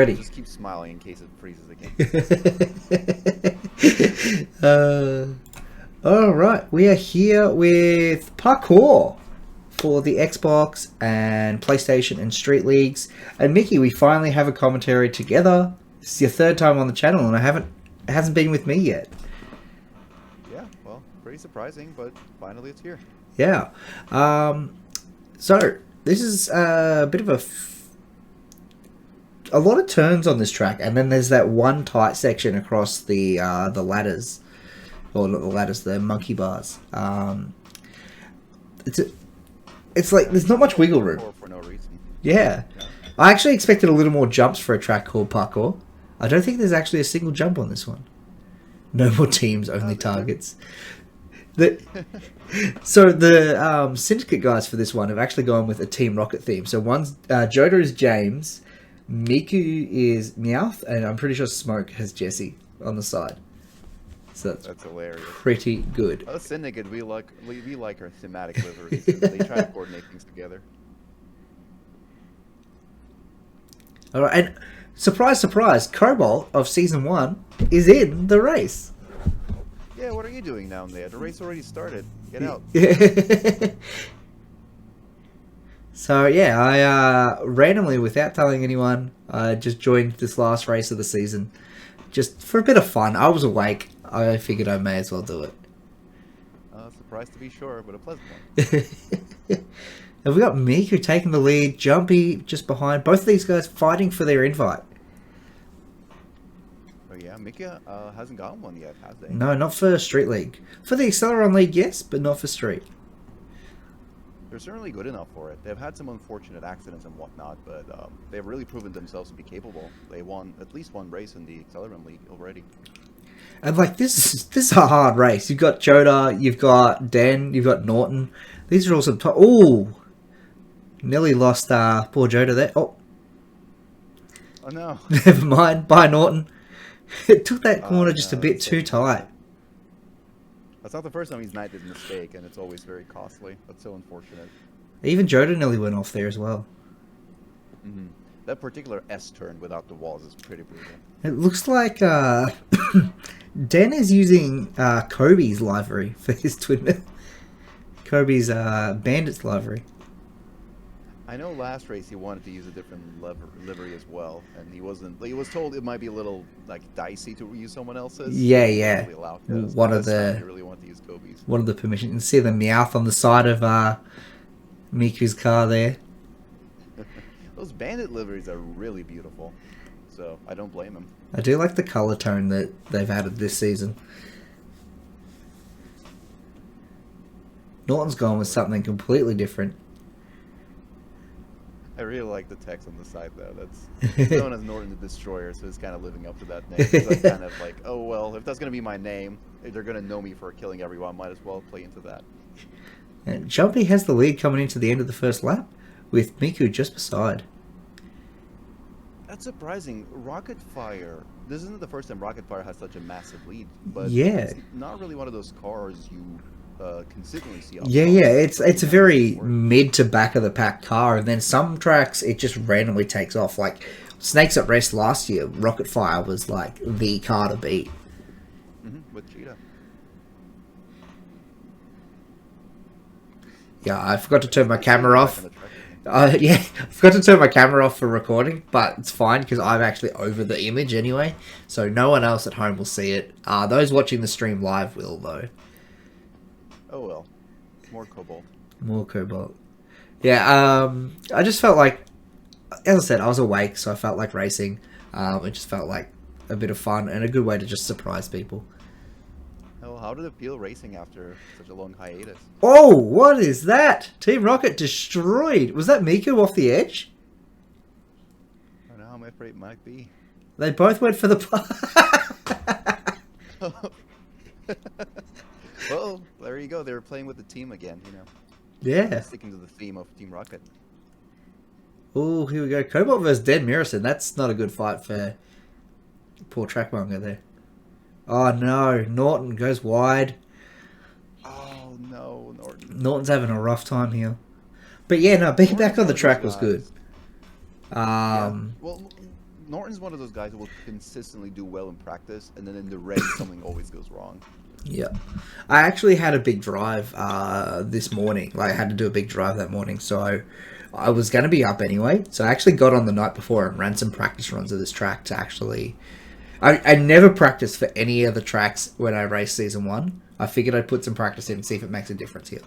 Ready. Just keep smiling in case it freezes again. All right, we are here with Parkour for the Xbox and PlayStation and Street Leagues. And Mickey, we finally have a commentary together. This is your third time on the channel, and it hasn't been with me yet. Yeah, well, pretty surprising, but finally it's here. Yeah. So this is a bit of a lot of turns on this track, and then there's that one tight section across the ladders, or not the ladders, the monkey bars. It's like there's not much wiggle room. For no reason. Yeah. I actually expected a little more jumps for a track called Parkour. I don't think there's actually a single jump on this one. No more teams, only targets. So the Syndicate guys for this one have actually gone with a Team Rocket theme. So one's Joda is James, Miku is Meowth, and I'm pretty sure Smoke has Jesse on the side. So that's hilarious. Pretty good. Us Syndicate, we like our thematic liveries. They try to coordinate things together. All right, and surprise, surprise, Cobalt of Season 1 is in the race. Yeah, what are you doing down there? The race already started. Get out. So yeah, I randomly, without telling anyone, just joined this last race of the season, just for a bit of fun. I was awake. I figured I may as well do it. Surprised to be sure, but a pleasant one. And we got Miku taking the lead, Jumpy just behind. Both of these guys fighting for their invite. Oh yeah, Mika hasn't gotten one yet, has they? No, not for Street League. For the Acceleron League, yes, but not for Street. They're certainly good enough for it. They've had some unfortunate accidents and whatnot, but they've really proven themselves to be capable. They won at least one race in the Acceleron League already. And like this is a hard race. You've got Joda, you've got Den, you've got Norton. These are all some top. Oh, nearly lost poor Joda there. Oh no. Never mind. Bye, Norton. It took that corner just a bit too tight. That's not the first time he's made this mistake, and it's always very costly. That's so unfortunate. Even Joda nearly went off there as well. Mm-hmm. That particular S turn without the walls is pretty brutal. It looks like Den is using Kobe's livery for his twin mill. Kobe's Bandit's livery. I know last race he wanted to use a different livery as well, and he wasn't. He was told it might be a little like dicey to use someone else's. Yeah, yeah. Really one of the he really wanted to use Kobe's. One of the permissions. You can see the Meowth on the side of Miku's car there. Those Bandit liveries are really beautiful, so I don't blame him. I do like the color tone that they've added this season. Norton's gone with something completely different. I really like the text on the side though. That's known as Norton the Destroyer, so it's kind of living up to that name. So it's kind of like, oh well, if that's gonna be my name, if they're gonna know me for killing everyone, might as well play into that. And Jumpy has the lead coming into the end of the first lap, with Miku just beside. That's surprising. Rocket Fire. This isn't the first time Rocket Fire has such a massive lead, but yeah, it's not really one of those cars you consistently see. Yeah, it's a very mid to back of the pack car, and then some tracks it just randomly takes off. Like Snakes at Rest last year, Rocket Fire was like the car to beat. With Cheetah. Yeah, I forgot to turn my camera off. Yeah, I forgot to turn my camera off for recording, but it's fine because I'm actually over the image anyway, so no one else at home will see it. Those watching the stream live will, though. Oh well. More Cobalt. More Cobalt. Yeah, I just felt like, as I said, I was awake, so I felt like racing. It just felt like a bit of fun and a good way to just surprise people. Oh, how did it feel racing after such a long hiatus? Oh, what is that? Team Rocket destroyed. Was that Miku off the edge? I don't know, I'm afraid it might be. They both went for the... Well, there you go. They were playing with the team again, you know. Yeah. Sticking to the theme of Team Rocket. Oh, here we go. Cobalt versus Dead Mirison. That's not a good fight for poor Trackmonger there. Oh no, Norton goes wide. Oh no, Norton. Norton's having a rough time here. But yeah, no, being back on the track was good. Yeah. Well, Norton's one of those guys who will consistently do well in practice, and then in the race, something always goes wrong. Yeah. I actually had a big drive this morning. Like, I had to do a big drive that morning, so I was going to be up anyway. So I actually got on the night before and ran some practice runs of this track to actually... I never practiced for any other tracks when I raced Season 1. I figured I'd put some practice in and see if it makes a difference here.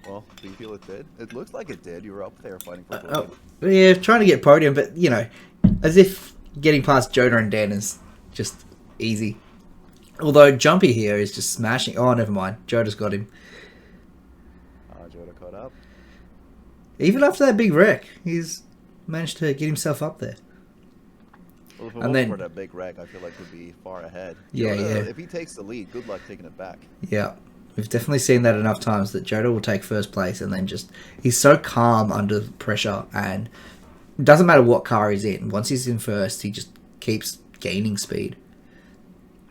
Well, do you feel it did? It looks like it did. You were up there fighting for podium. Yeah, trying to get podium, but, you know, as if getting past Joda and Dan is just easy. Although Jumpy here is just smashing. Oh, never mind. Joda's got him. Joda caught up. Even after that big wreck, he's managed to get himself up there. Well, if it wasn't for that big wreck, I feel like he'd be far ahead. Yeah, Joda, if he takes the lead, good luck taking it back. Yeah. We've definitely seen that enough times that Joda will take first place and then just... He's so calm under pressure, and it doesn't matter what car he's in. Once he's in first, he just keeps gaining speed.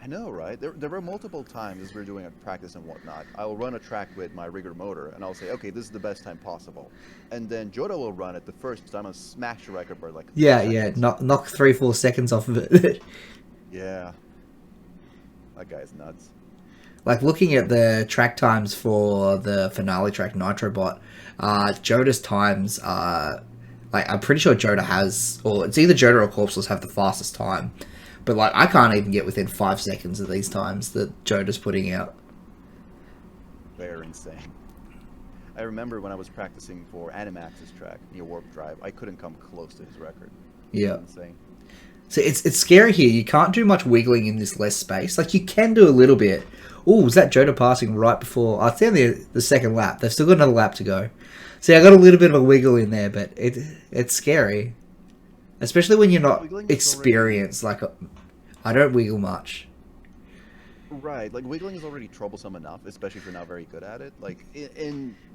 I know, right? There were multiple times as we were doing a practice and whatnot. I'll run a track with my rigger motor, and I'll say, okay, this is the best time possible. And then Joda will run it the first time and smash the record by like... Yeah. Knock 3-4 seconds off of it. Yeah. That guy's nuts. Like, looking at the track times for the finale track, Nitrobot, Joda's times are... Like, I'm pretty sure Joda has... Or it's either Joda or Corpseless have the fastest time. But, like, I can't even get within 5 seconds of these times that Joda's putting out. They're insane. I remember when I was practicing for Animax's track near Warp Drive, I couldn't come close to his record. Yeah. Insane. So it's scary here. You can't do much wiggling in this less space. Like, you can do a little bit. Oh, was that Joda passing right before... I'd say the second lap. They've still got another lap to go. See, I got a little bit of a wiggle in there, but it's scary. Especially when you're not experienced. Like, I don't wiggle much. Right, like wiggling is already troublesome enough, especially if you're not very good at it. Like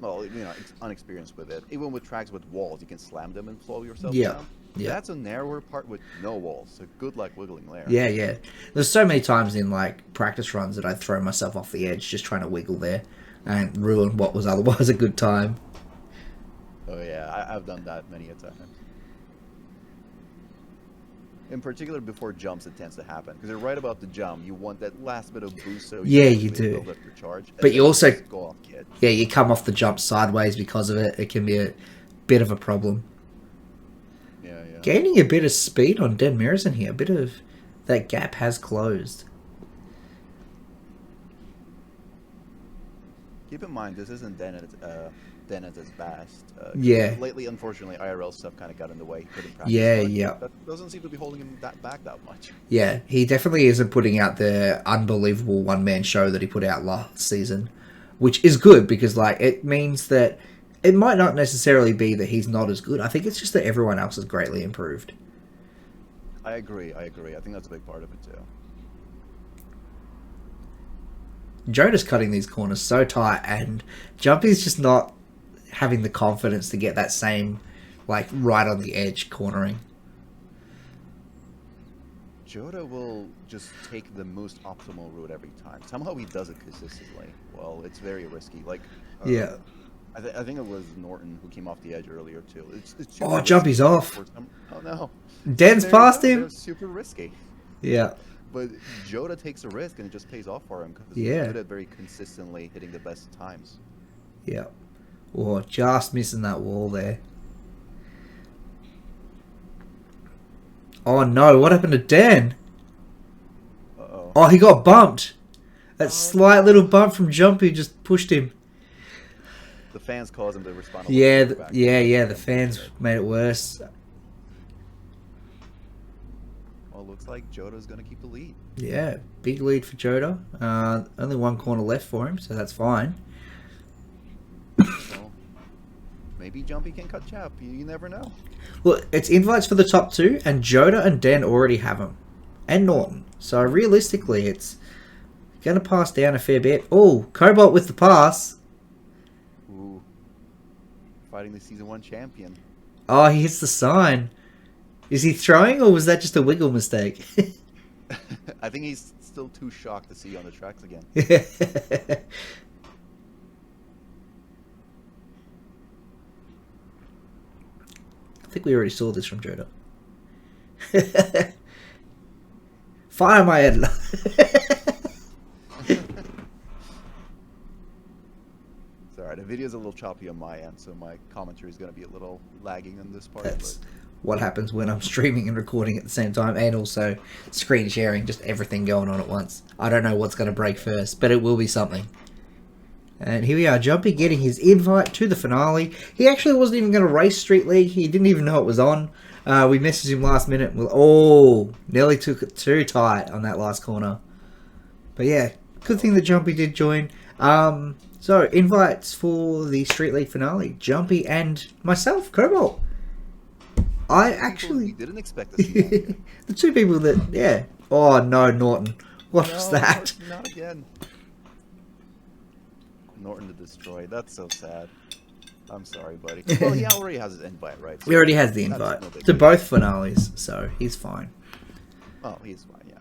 well, you know, unexperienced with it. Even with tracks with walls, you can slam them and slow yourself down. Yeah. That's a narrower part with no walls, so good luck wiggling there. Yeah. There's so many times in like practice runs that I throw myself off the edge just trying to wiggle there and ruin what was otherwise a good time. Oh yeah, I've done that many a time. In particular, before jumps, it tends to happen because you're right about the jump. You want that last bit of boost, so you do build up your charge. But you also go off the edge. Yeah, you come off the jump sideways because of it. It can be a bit of a problem. Yeah. Gaining a bit of speed on Den Mirrorson here. A bit of that gap has closed. Keep in mind, this isn't Den at his best. Yeah. Lately, unfortunately, IRL stuff kind of got in the way. He couldn't practice. Yeah. That doesn't seem to be holding him back that much. Yeah, he definitely isn't putting out the unbelievable one-man show that he put out last season, which is good because, like, it means that it might not necessarily be that he's not as good. I think it's just that everyone else has greatly improved. I agree. I think that's a big part of it, too. Joda's cutting these corners so tight, and Jumpy's just not having the confidence to get that same, like, right on the edge cornering. Joda will just take the most optimal route every time. Somehow he does it consistently. Well, it's very risky. Like, yeah. I think it was Norton who came off the edge earlier, too. It's Jumpy's off. Oh, no. Den's past him. It's super risky. Yeah. But Joda takes a risk, and it just pays off for him because he's good at very consistently hitting the best times. Yeah. Oh, just missing that wall there. Oh no, what happened to Dan? Uh-oh. Oh, he got bumped. That slight little bump from Jumpy just pushed him. The fans caused him to respond. Yeah, the fans made it worse. Well, looks like Joda's going to keep the lead. Yeah, big lead for Joda. Only one corner left for him, so that's fine. Well, maybe Jumpy can cut Chap. You never know. Well, it's invites for the top two, and Joda and Dan already have them. And Norton. So realistically, it's going to pass down a fair bit. Oh, Cobalt with the pass. Ooh. Fighting the Season 1 champion. Oh, he hits the sign. Is he throwing, or was that just a wiggle mistake? I think he's still too shocked to see you on the tracks again. I think we already saw this from Joda. Fire my head. Sorry, the video's a little choppy on my end, so my commentary is going to be a little lagging in this part. That's what happens when I'm streaming and recording at the same time, and also screen sharing, just everything going on at once. I don't know what's going to break first, but it will be something. And here we are, Jumpy getting his invite to the finale. He actually wasn't even going to race Street League. He didn't even know it was on. We messaged him last minute. Nearly took it too tight on that last corner. But yeah, good thing that Jumpy did join. So, invites for the Street League finale. Jumpy and myself, Cobalt. I actually didn't expect to see that. The two people that, yeah. Oh no, Norton. What was that? Not again. Norton to destroy. That's so sad. I'm sorry, buddy. Well, he already has his invite, right? So he already has the invite to both finales, so he's fine. Oh, he's fine, yeah.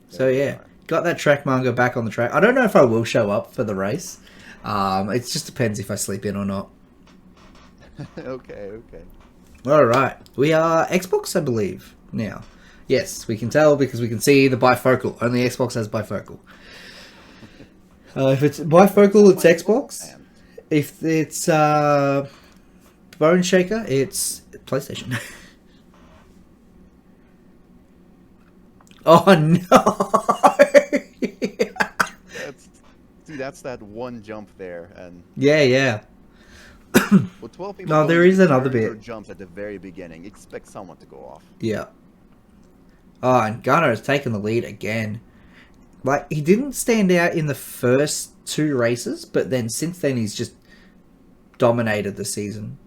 So yeah, got that track manga back on the track. I don't know if I will show up for the race. It just depends if I sleep in or not. Okay. Alright, we are Xbox, I believe, now. Yes, we can tell because we can see the bifocal. Only Xbox has bifocal. If it's bifocal, it's Xbox. If it's Bone Shaker, it's PlayStation. Oh no! That's that one jump there, and yeah. With 12 people, no, there is another bit. Jumps at the very beginning. Expect someone to go off. Yeah. Oh, and Gunnar has taken the lead again. Like, he didn't stand out in the first two races, but then since then he's just dominated the season.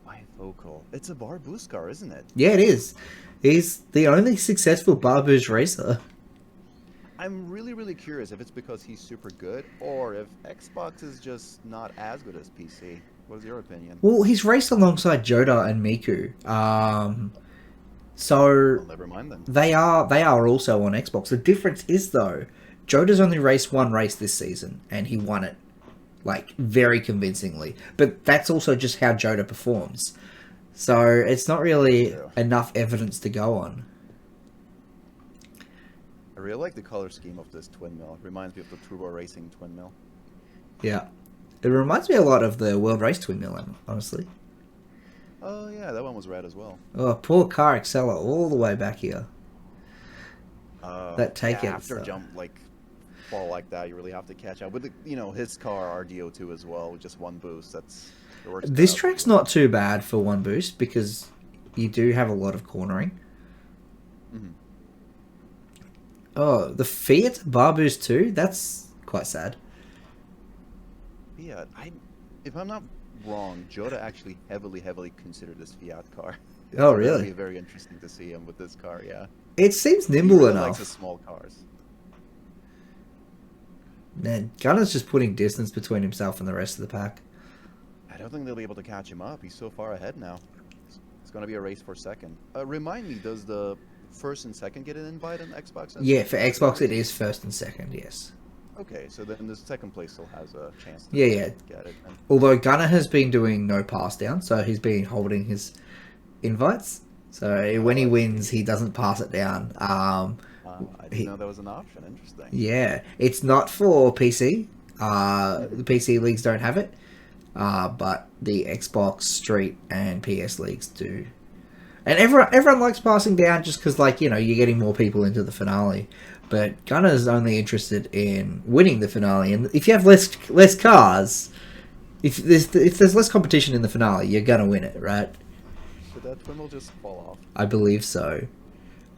Bifocal. It's a bar boost car, isn't it? Yeah, it is. He's the only successful bar boost racer. I'm really curious if it's because he's super good, or if Xbox is just not as good as PC. What is your opinion? Well, he's raced alongside Joda and Miku. So well, never mind then. They are also on Xbox. The difference is, though, Joda's only raced one race this season, and he won it, like, very convincingly. But that's also just how Joda performs. So it's not really enough evidence to go on. I really like the color scheme of this twin mill. It reminds me of the Turbo Racing twin mill. Yeah. It reminds me a lot of the World Race twin mill, honestly. Oh yeah, that one was red as well. Oh, poor car Excella all the way back here. That take after a jump fall like that, you really have to catch up with his car RDO2 as well with just one boost. This track's not too bad for one boost because you do have a lot of cornering. Mm-hmm. Oh, the Fiat bar boost too? That's quite sad. Fiat, if I'm not wrong, Joda actually heavily considered this Fiat car. Oh, really? It'll be very interesting to see him with this car, yeah. It seems nimble he really enough. likes the small cars. Man, Gunner's just putting distance between himself and the rest of the pack. I don't think they'll be able to catch him up. He's so far ahead now. It's going to be a race for second. Remind me, does the first and second get an invite on Xbox? Yeah, for Xbox it is first and second, yes. Okay, so then the second place still has a chance to get it. Although Gunner has been doing no pass down, so he's been holding his invites. So when he wins, he doesn't pass it down. I didn't know that was an option. Interesting. Yeah, it's not for PC. The PC leagues don't have it, but the Xbox, Street, and PS leagues do. And everyone likes passing down just because, you're getting more people into the finale. But Gunner's only interested in winning the finale, and if you have less cars, if there's less competition in the finale, you're gonna win it, right? Did that twin will just fall off? I believe so.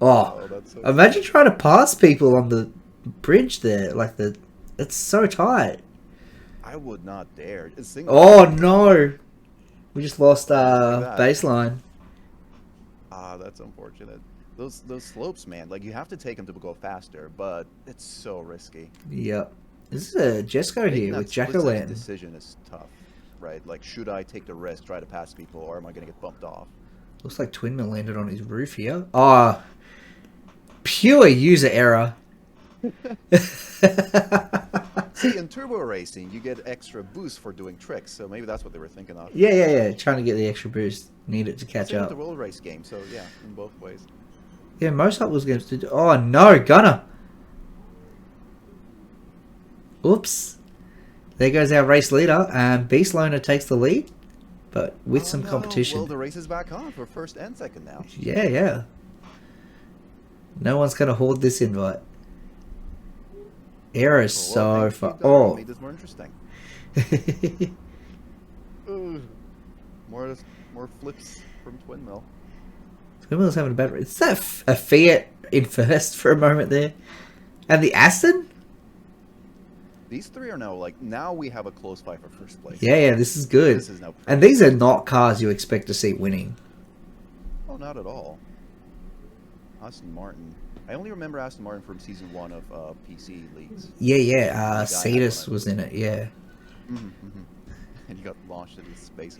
Oh, that's so imagine trying to pass people on the bridge there, it's so tight. I would not dare. Oh no, we just lost baseline. That's unfortunate. Those slopes, man, you have to take them to go faster, but it's so risky. Yep. This is a Jesco here with Jack-O-Lantern. The decision is tough, right? Should I take the risk, try to pass people, or am I going to get bumped off? Looks like Twin Mill landed on his roof here. Oh, pure user error. So See, in turbo racing, you get extra boost for doing tricks, so maybe that's what they were thinking of. Yeah. Trying to get the extra boost. Need it to catch Same up. with the road race game, so yeah, in both ways. Yeah, most Hot Wheels games do. Oh no, Gunner! Oops. There goes our race leader, and Beast Loner takes the lead, but with some competition. Well, the race is back on for first and second now. Yeah. No one's gonna hoard this invite. Error is so far. Oh. Made this more interesting. More flips from Twin Mill. Twin Mill's having a bad race. Is that a Fiat in first for a moment there? And the Aston? These three are now we have a close fight for first place. Yeah, this is good. This is now and these are not cars you expect to see winning. Oh, not at all. Aston Martin. I only remember Aston Martin from season 1 of PC leagues. Yeah. Cetus was in it. Yeah. And he got launched into space.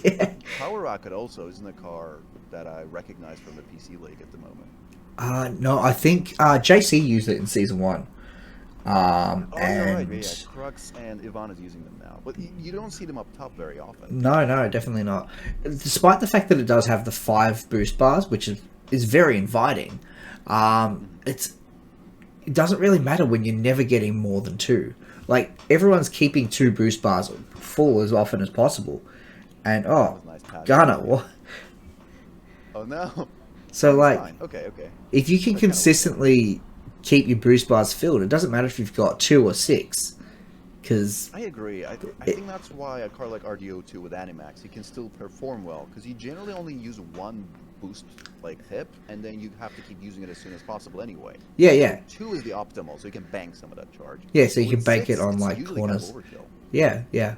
Yeah. Power Rocket also isn't a car that I recognize from the PC league at the moment. No, I think JC used it in season 1. And you're right. Yeah, Crux and Ivan is using them now, but you don't see them up top very often. No, definitely not. Despite the fact that it does have the 5 boost bars, which is very inviting, it doesn't really matter when you're never getting more than 2. Like, everyone's keeping 2 boost bars full as often as possible. And, nice Ghana, what? Oh, no. So, like, fine. Okay. If you can consistently keep your boost bars filled, it doesn't matter if you've got 2 or 6. Because I agree. I think that's why a car like RDO2 with Animax, he can still perform well, because you generally only use 1 boost tip, and then you have to keep using it as soon as possible anyway. Yeah. 2 is the optimal, so you can bank some of that charge. Yeah, so you can bank 6, it on corners. Kind of overkill. Yeah.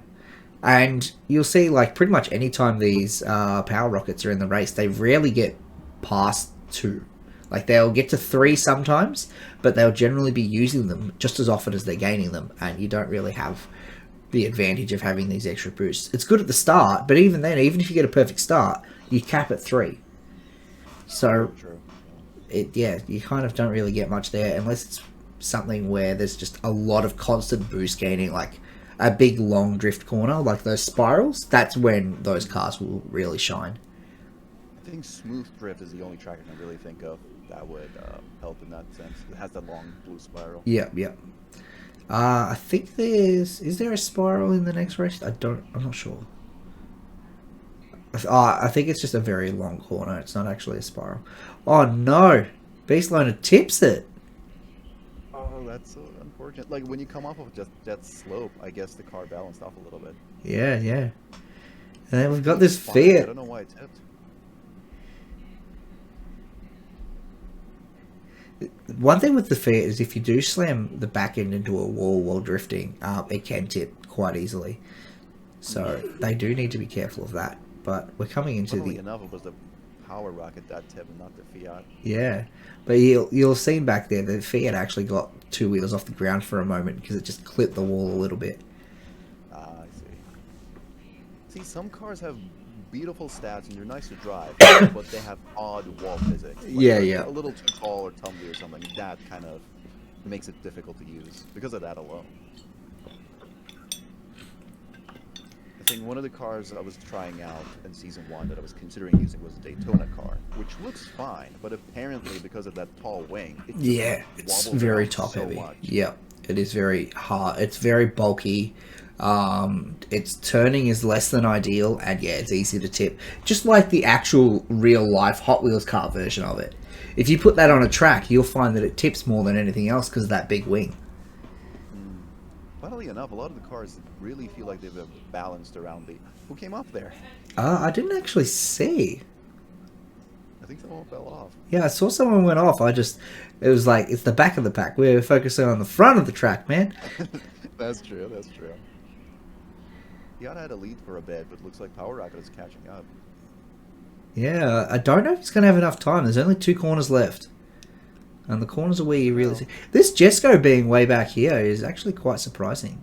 And you'll see pretty much any time these power rockets are in the race, they rarely get past 2. They'll get to 3 sometimes, but they'll generally be using them just as often as they're gaining them, and you don't really have the advantage of having these extra boosts. It's good at the start, but even then, even if you get a perfect start, you cap at 3. So, you kind of don't really get much there unless it's something where there's just a lot of constant boost gaining, like a big long drift corner, like those spirals. That's when those cars will really shine. I think Smooth Drift is the only track I can really think of that would help in that sense. It has that long blue spiral. Yeah. I think is there a spiral in the next race? I'm not sure. I think it's just a very long corner. It's not actually a spiral. Oh no! Beast Loner tips it. Oh, that's so unfortunate. When you come off of just that slope, I guess the car balanced off a little bit. Yeah. And then we've got this Fiat. Fiat. I don't know why it tipped. One thing with the Fiat is if you do slam the back end into a wall while drifting, it can tip quite easily. So they do need to be careful of that. But we're coming into Funnily enough, it was the Power Rocket that tipped and not the Fiat. Yeah, but you'll see back there the Fiat actually got 2 wheels off the ground for a moment because it just clipped the wall a little bit. I see. See, some cars have beautiful stats and they're nice to drive, but they have odd wall physics. Yeah. A little too tall or tumbly or something. That kind of makes it difficult to use because of that alone. I think one of the cars I was trying out in season 1 that I was considering using was a Daytona car, which looks fine, but apparently because of that tall wing, it's very top heavy. Much. Yeah, it is very hard. It's very bulky. Its turning is less than ideal, and it's easy to tip. Just like the actual real life Hot Wheels car version of it. If you put that on a track, you'll find that it tips more than anything else because of that big wing. Funnily enough, a lot of the cars really feel like they've been balanced around the... Who came up there? I didn't actually see. I think someone fell off. Yeah, I saw someone went off. It was it's the back of the pack. We're focusing on the front of the track, man. That's true. He ought to have a lead for a bit, but it looks like Power Rocket is catching up. Yeah, I don't know if he's going to have enough time. There's only 2 corners left. And the corners are where you really see. This Jesco being way back here is actually quite surprising.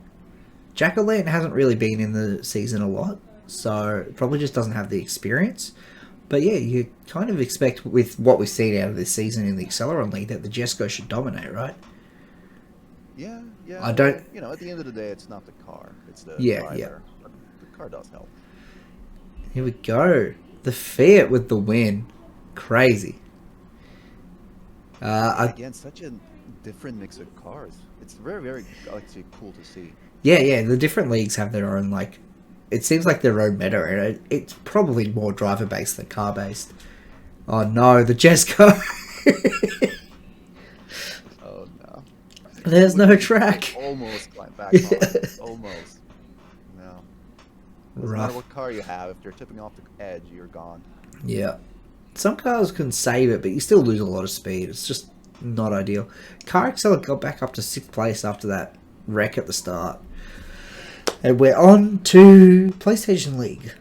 Jack-O-Lantern hasn't really been in the season a lot, so probably just doesn't have the experience. But yeah, you kind of expect with what we've seen out of this season in the Acceleron League that the Jesco should dominate, right? Yeah, Yeah, I well, don't. you know, at the end of the day, it's not the car, it's the Yeah, yeah. driver. But the car does help. Here we go. The Fiat with the win. Crazy. Yeah, again, such a different mix of cars. It's very, very actually cool to see. Yeah. The different leagues have their own like. It seems like their own meta, and it's probably more driver based than car based. Oh no, the Jesco. Oh no. There's no track. Almost climb back Yeah. on. Almost. No. Doesn't matter Rough. what car you have, if you're tipping off the edge, you're gone. Yeah. Some cars can save it, but you still lose a lot of speed. It's just not ideal. Car Excel got back up to 6th place after that wreck at the start. And we're on to PlayStation League.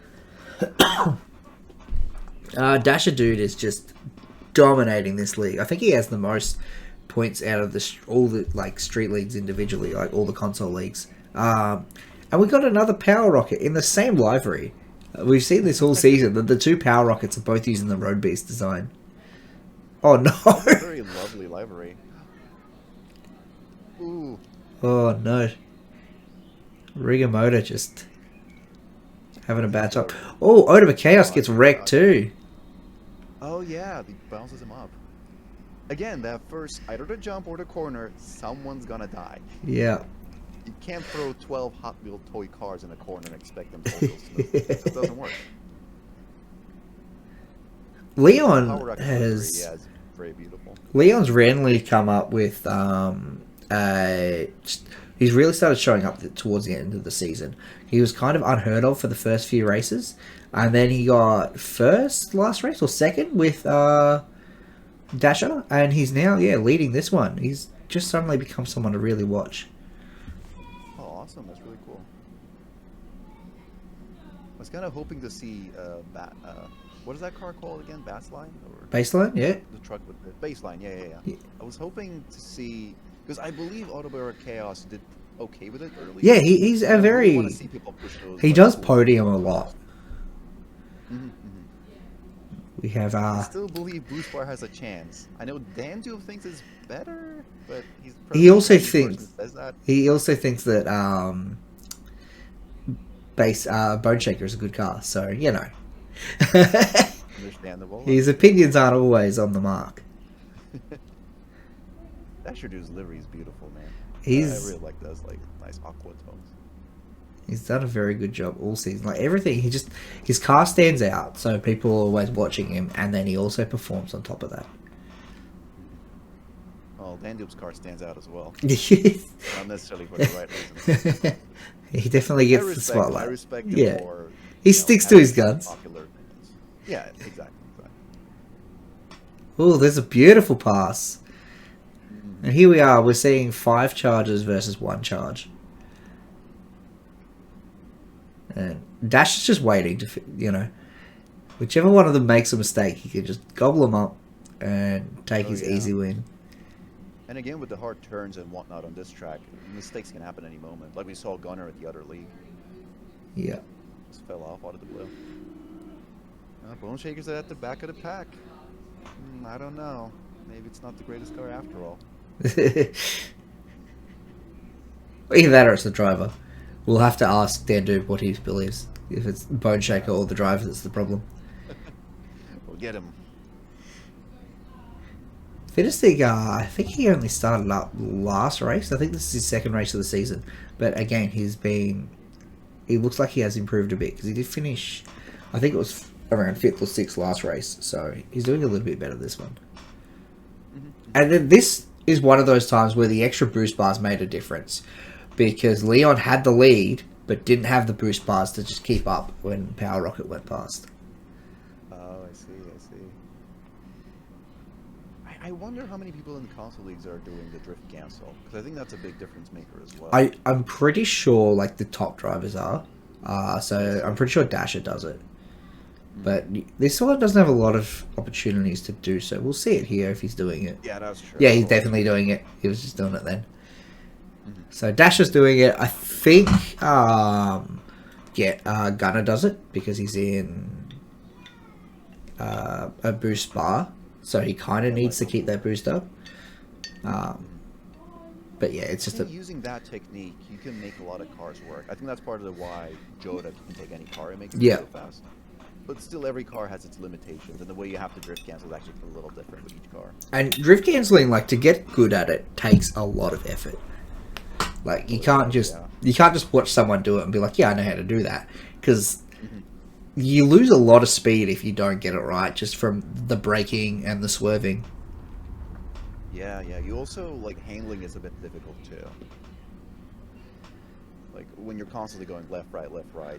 Dasher Dude is just dominating this league. I think he has the most points out of all the like street leagues individually, like all the console leagues. And we got another Power Rocket in the same livery. We've seen this all season that the two Power Rockets are both using the Road Beast design. Oh no! Very lovely livery. Ooh. Oh no! Rigamoto just having a bad time. Oh, Odoma Chaos gets wrecked too. Oh yeah, he bounces him up. Again, that first, either the jump or the corner, someone's gonna die. Yeah. You can't throw 12 Hot Wheel toy cars in a corner and expect them to hold those smoothly. It doesn't work. Leon Power Rocket has... livery, yeah, it's very beautiful. Leon's randomly come up with he's really started showing up towards the end of the season. He was kind of unheard of for the first few races, and then he got first last race or second with Dasher, and he's now leading this one. He's just suddenly become someone to really watch. Oh, awesome! That's really cool. I was kind of hoping to see what is that car called again? Baseline or Baseline, yeah. the truck with the baseline? Yeah. I was hoping to see, because I believe Autobara Chaos did okay with it earlier. Yeah, he's a very... I want to see people push those. He does podium a lot. We have I still believe Boost Bar has a chance. I know Dandu thinks it's better, but he also thinks that. he also thinks that Bone Shaker is a good car, so you know. Understandable. His opinions aren't always on the mark. Dasher Dude's livery is beautiful, man. I really like those like nice aqua tones. He's done a very good job all season. Like everything, his car stands out, so people are always watching him, and then he also performs on top of that. Well, Dandube's car stands out as well. Yes. Not necessarily for the right reasons. He definitely gets the spotlight. I respect him for, he sticks to his guns. Popular things. Yeah, exactly. Oh, there's a beautiful pass. And here we are. We're seeing 5 charges versus 1 charge. And Dash is just waiting to, whichever one of them makes a mistake, he can just gobble them up and take his easy win. And again, with the hard turns and whatnot on this track, mistakes can happen any moment. Like we saw Gunner at the other league. Yeah. Just fell off out of the blue. Bone Shaker's at the back of the pack. I don't know. Maybe it's not the greatest car after all. Either that or it's the driver. We'll have to ask Dandu what he believes. If it's Bone Shaker or the driver that's the problem. We'll get him. Finistig, I think he only started up last race. I think this is his 2nd race of the season. But again, he looks like he has improved a bit because he did finish, I think it was around 5th or 6th last race. So he's doing a little bit better this one. And then this is one of those times where the extra boost bars made a difference. Because Leon had the lead, but didn't have the boost bars to just keep up when Power Rocket went past. Oh, I see. I wonder how many people in the console leagues are doing the drift cancel, because I think that's a big difference maker as well. I'm pretty sure like the top drivers are. So I'm pretty sure Dasher does it. But this one doesn't have a lot of opportunities to do so. We'll see it here if he's doing it. Yeah, that's true. Yeah, he's definitely doing it. He was just doing it then. So Dasher's doing it. I think Gunner does it because he's in a boost bar. So he kind of needs to keep that boost up. But yeah, it's just using that technique, you can make a lot of cars work. I think that's part of the why Joda can take any car and make it go so fast. But still, every car has its limitations, and the way you have to drift cancel is actually a little different with each car. And drift canceling, like, to get good at it, takes a lot of effort. Like, you can't just watch someone do it and be like, yeah, I know how to do that. Because you lose a lot of speed if you don't get it right, just from the braking and the swerving. Yeah. You also, like, handling is a bit difficult, too. Like, when you're constantly going left, right,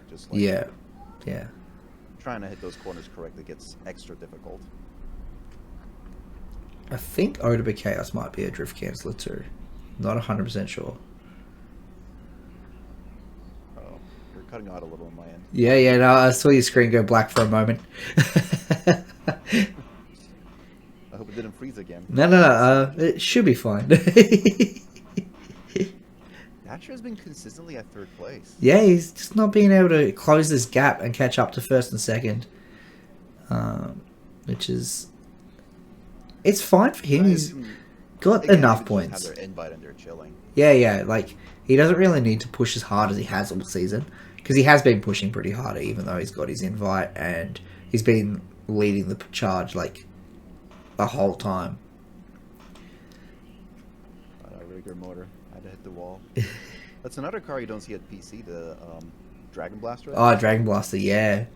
just like... Yeah. Trying to hit those corners correctly gets extra difficult. I think Odaba Chaos might be a drift canceller too. Not 100% sure. Oh, you're cutting out a little on my end. Yeah, no, I saw your screen go black for a moment. I hope it didn't freeze again. No, it should be fine. Thatcher has been consistently at third place. Yeah, he's just not being able to close this gap and catch up to first and second. Which is... It's fine for him. He's got enough points. Have their invite and they're chilling. Yeah, like, he doesn't really need to push as hard as he has all season. Because he has been pushing pretty hard, even though he's got his invite. And he's been leading the charge, like, the whole time. Rigor motor. I had to hit the wall. That's another car you don't see at PC, the Dragon Blaster. Oh, Dragon Blaster, yeah.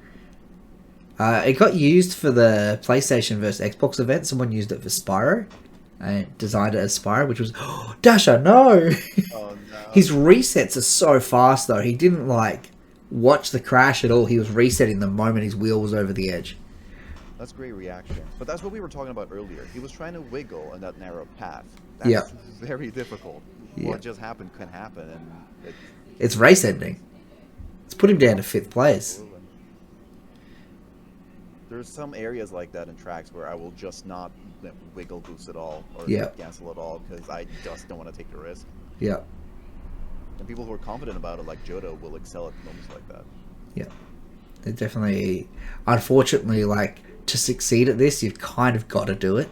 It got used for the PlayStation versus Xbox event. Someone used it for Spyro. And designed it as Spyro, which was... Oh, Dasher, no! Oh, no. His resets are so fast, though. He didn't, like, watch the crash at all. He was resetting the moment his wheel was over the edge. That's great reaction. But that's what we were talking about earlier. He was trying to wiggle in that narrow path. That's very difficult. What just happened can happen. And it's race ending. It's put him down to 5th place. Absolutely. There's some areas like that in tracks where I will just not wiggle boost at all or cancel at all because I just don't want to take the risk. Yeah. And people who are confident about it, like Jodo, will excel at moments like that. Yeah. They definitely... Unfortunately, like, to succeed at this, you've kind of got to do it.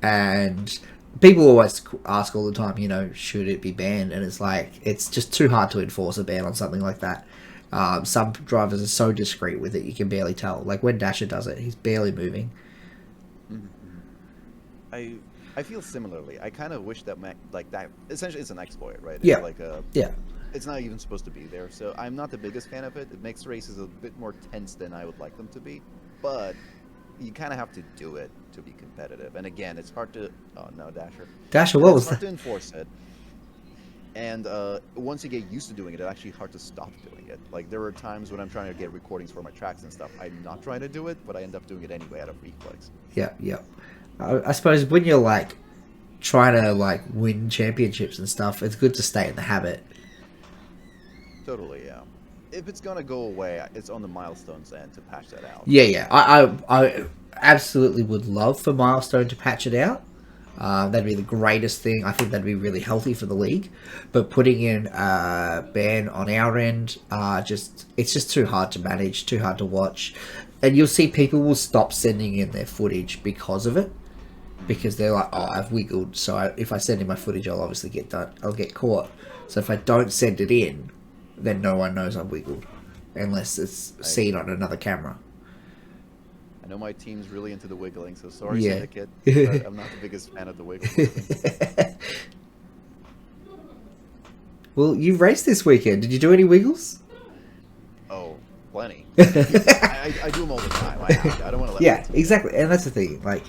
And people always ask all the time, you know, should it be banned? And it's like, it's just too hard to enforce a ban on something like that. Some drivers are so discreet with it, you can barely tell. Like when Dasher does it, he's barely moving. I feel similarly. I kind of wish that, like that, essentially it's an exploit, right? Yeah. It's like it's not even supposed to be there. So I'm not the biggest fan of it. It makes races a bit more tense than I would like them to be. But you kind of have to do it to be competitive. And again, it's hard to... Oh, no, Dasher. Dasher, what was that? It's hard to enforce it. And once you get used to doing it, it's actually hard to stop doing it. Like, there are times when I'm trying to get recordings for my tracks and stuff. I'm not trying to do it, but I end up doing it anyway out of reflex. Yeah. I suppose when you're, like, trying to, like, win championships and stuff, it's good to stay in the habit. Totally, yeah. If it's gonna go away, it's on the milestones end to patch that out. Yeah. I absolutely would love for Milestone to patch it out. That'd be the greatest thing. I think that'd be really healthy for the league. But putting in a ban on our end, it's just too hard to manage, too hard to watch. And you'll see people will stop sending in their footage because of it. Because they're like, oh, I've wiggled, so if I send in my footage, I'll obviously I'll get caught. So if I don't send it in, then no one knows I've wiggled. Unless it's seen on another camera. I know my team's really into the wiggling, so sorry, Syndicate. I'm not the biggest fan of the wiggling. Well, you raced this weekend. Did you do any wiggles? Oh, plenty. I do them all the time. I don't want to let Yeah, exactly. And that's the thing. Like,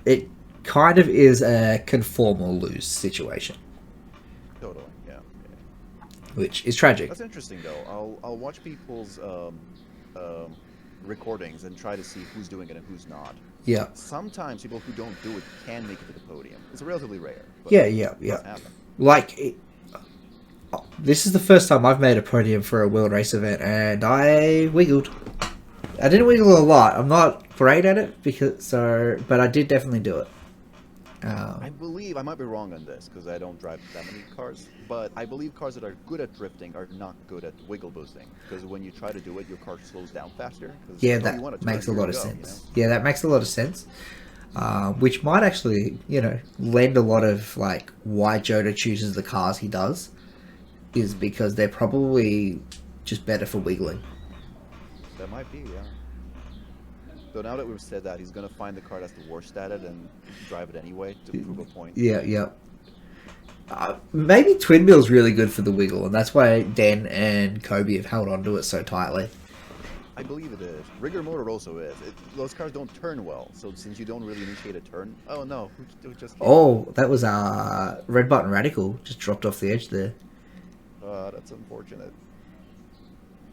it kind of is a conform or lose situation. Totally, yeah. Which is tragic. That's interesting, though. I'll watch people's recordings and try to see who's doing it and who's not. Yeah. Sometimes people who don't do it can make it to the podium. It's relatively rare. But Yeah. It does happen. Like, this is the first time I've made a podium for a world race event, and I wiggled. I didn't wiggle a lot. I'm not great at it, but I did definitely do it. I believe, I might be wrong on this because I don't drive that many cars, but I believe cars that are good at drifting are not good at wiggle boosting because when you try to do it, your car slows down faster. Yeah, that makes a lot of sense. Yeah, that makes a lot of sense. which might actually, lend a lot of like why Joda chooses the cars he does, is because they're probably just better for wiggling. That might be, yeah. So now that we've said that, he's gonna find the car that's the worst at it and drive it anyway to prove a point. Yeah. Maybe Twin Wheel's really good for the wiggle, and that's why Den and Kobe have held on to it so tightly. I believe it is. Rigger motor also is. Those cars don't turn well, so since you don't really initiate a turn... Oh no, who just... Oh, that was Red Button Radical. Just dropped off the edge there. That's unfortunate.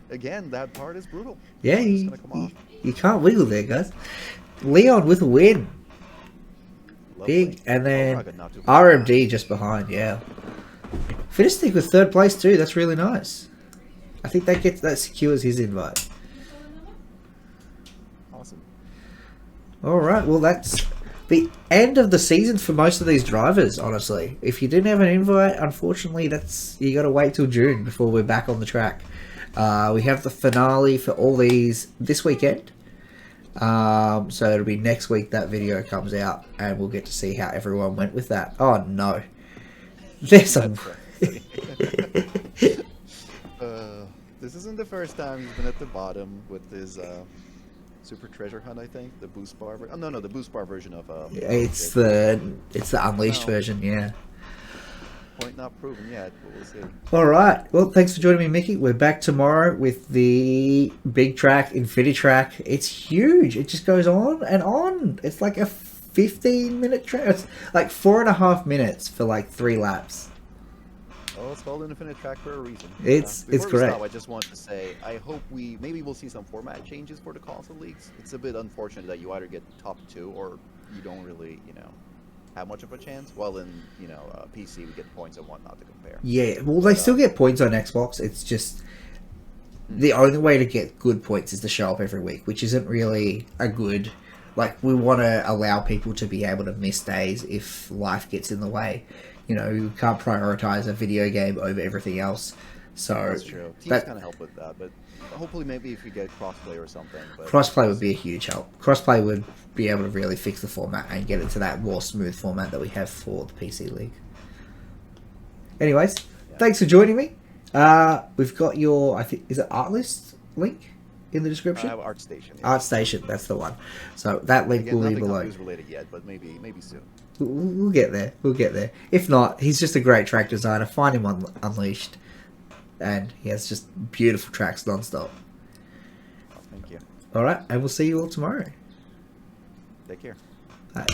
Again, that part is brutal. Yeah, you can't wiggle there, guys. Leon with a win. Lovely. Big, and then RMD just behind, yeah. Fiddlestick with third place too, that's really nice. I think that secures his invite. Awesome. Alright, well that's the end of the season for most of these drivers, honestly. If you didn't have an invite, unfortunately you gotta wait till June before we're back on the track. We have the finale for all these this weekend. So it'll be next week that video comes out, and we'll get to see how everyone went with that. Oh no, there's some. This isn't the first time he's been at the bottom with his super treasure hunt. I think the boost bar. Oh no, the boost bar version of. It's the unleashed version, yeah. Point not proven yet, but we'll see. Alright, well thanks for joining me, Mickey. We're back tomorrow with the big track, Infinity Track. It's huge. It just goes on and on. It's like a 15-minute track. It's like 4.5 minutes for like 3 laps. Oh, it's called Infinite Track for a reason. It's correct. Stop, I just want to say, I hope maybe we'll see some format changes for the console leagues. It's a bit unfortunate that you either get top 2 or you don't really, have much of a chance. While in PC we get points and whatnot to compare. Yeah, well they still get points on Xbox. It's just the only way to get good points is to show up every week, which isn't really a good. Like, we want to allow people to be able to miss days if life gets in the way. You can't prioritize a video game over everything else. So that's true. Teams kind of help with that, but hopefully maybe if we get crossplay or something. Crossplay would be a huge help. Crossplay would be able to really fix the format and get it to that more smooth format that we have for the PC League. Anyways, thanks for joining me. We've got your, I think, is it Artlist link in the description? ArtStation. Yeah. ArtStation, that's the one. So that link will be below. Nothing related yet, but maybe soon. We'll get there. We'll get there. If not, he's just a great track designer. Find him on Unleashed. And he has just beautiful tracks non-stop. Oh, thank you. Alright, and we'll see you all tomorrow. Take care. Bye.